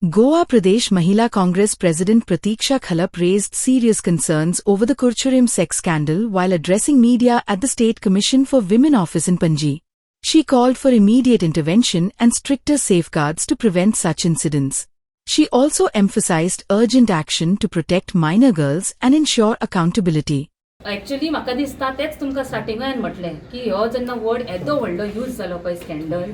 Goa Pradesh Mahila Congress President Pratiksha Khalap raised serious concerns over the Kurchurim sex scandal while addressing media at the State Commission for Women office in Panji. She called for immediate intervention and stricter safeguards to prevent such incidents. She also emphasized urgent action to protect minor girls and ensure accountability. Actually म्हाका दिसता तेच तुमकां स्टार्टिंगान म्हटलें की हो जेन्ना word येदो व्हडलो यूज जालो पळय स्कॅन्डल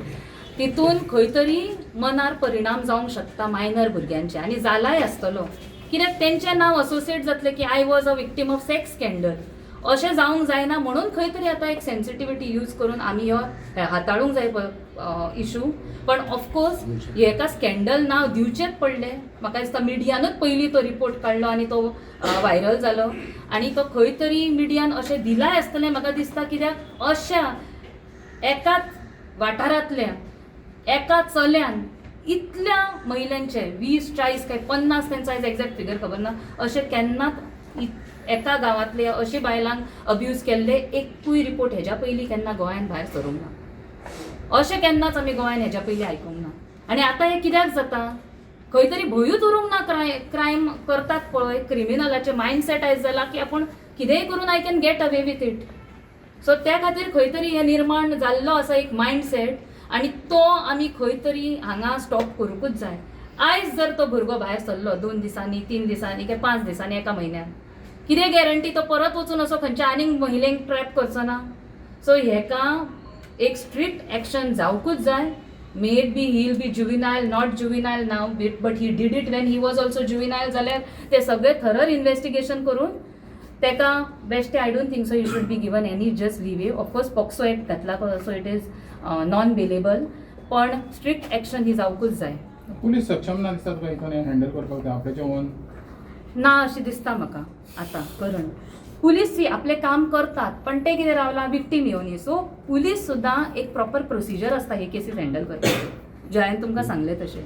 तितून खंय तरी मनार परिणाम जावंक शकता मायनर भुरग्यांचे आनी जालाय आसतलो कित्याक तेंचें नांव असोसिएट जातलें की I was a victim of sex scandal अशें जावंक जायना म्हणून खंय तरी आतां एक सेन्सिटिविटी यूज करून आमी हो हाताळूंक जाय इशू पण ऑफकोर्स हेका स्कॅन्डल नांव दिवचेच पडलें म्हाका दिसता मिडियानूच पयलीं तो रिपोर्ट काडलो आनी तो व्हायरल जालो आनी तो खंय तरी मिडियान अशें दिलाय आसतलें म्हाका दिसता कित्याक अशा एकाच वाठारांतल्या एका चल्यान इतल्या महिलांचे 20-40 काय 50 त्यांचा एक्झॅक्ट फिगर खबर ना अशें केन्नाच एका गांवांतले अशे बायलांक अब्यूज केल्ले एकूय रिपोर्ट हेज्या पयलीं केन्ना गोंयान भायर सरूंक ना अशें केन्नाच आमी गोंयान हेज्या पयलीं आयकूंक ना आनी आतां हें कित्याक जाता खंय तरी भंयूच उरूंक ना क्रायम करतात पळय क्रिमिनलाचे मायंडसेट आयज जाला की आपूण कितेंय करून I can get away with it so त्या खातीर खंय तरी हें निर्माण जाल्लो आसा एक मायंडसेट आनी तो आमी खंय तरी हांगा स्टॉप करूंकूच जाय आयज जर तो भुरगो भायर सरलो 2 दिसांनी 3 दिसांनी काय 5 दिसांनी एका म्हयन्यान कितें गॅरंटी तो परत वचून असो खंयच्या आनीक महिलेक ट्रॅप करचो ना सो हेका एक स्ट्रिक्ट एक्शन जावकूच जाय may be he will be juvenile not juvenile now but he did it when he was also juvenile जाल्यार ते सगळे थरर इन्व्हेस्टिगेशन करून तेका बेश्टे I don't think so you should be given any just leeway of course POCSO act घातला so it is non bailable पण strict action ही जावकूच जाय पुलीस सक्षम ना दिसतात का इथून हँडल करपाक आपल्याचे ओन ना अशें दिसता म्हाका आतां करण पुलीस आपलें काम करतात पण ते कितें रावला विक्टीम येवनी सो पुलीस सुद्दां एक प्रॉपर प्रोसिजर आसता हे केसीस हँडल करपाचें जे हांवें तुमकां सांगलें तशें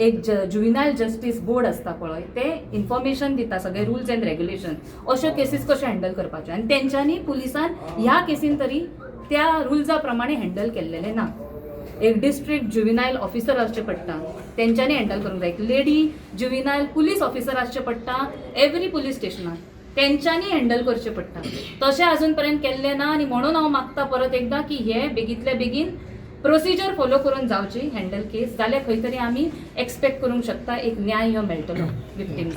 एक जुविनायल जस्टीस बोर्ड आसता पळय ते इन्फॉर्मेशन दिता सगळे रुल्स एंड रेग्युलेशन अश्यो केसीस कशे हँडल करपाचे आनी तेंच्यांनी पुलिसान ह्या केसीन तरी त्या रुल्सा प्रमाणे हँडल केल्लेले ना एक डिस्ट्रिक्ट जुविनायल ऑफिसर आसचे पडटा तेंच्यांनी हँडल करूंक जाय एक लेडी जुविनायल पुलीस ऑफिसर आसचे पडटा एवरी पुलीस स्टेशनार तेंच्यांनी हँडल करचें पडटा तशें अजून पर्यंत केल्लें ना आनी म्हणून हांव मागता परत एकदां की हे बेगींतल्या बेगीन प्रोसिजर फॉलो करून जावची हँडल केस जाल्यार खंय तरी आमी एक्सपेक्ट करूंक शकता एक न्याय ह्यो मेळटलो विक्टीम्सांक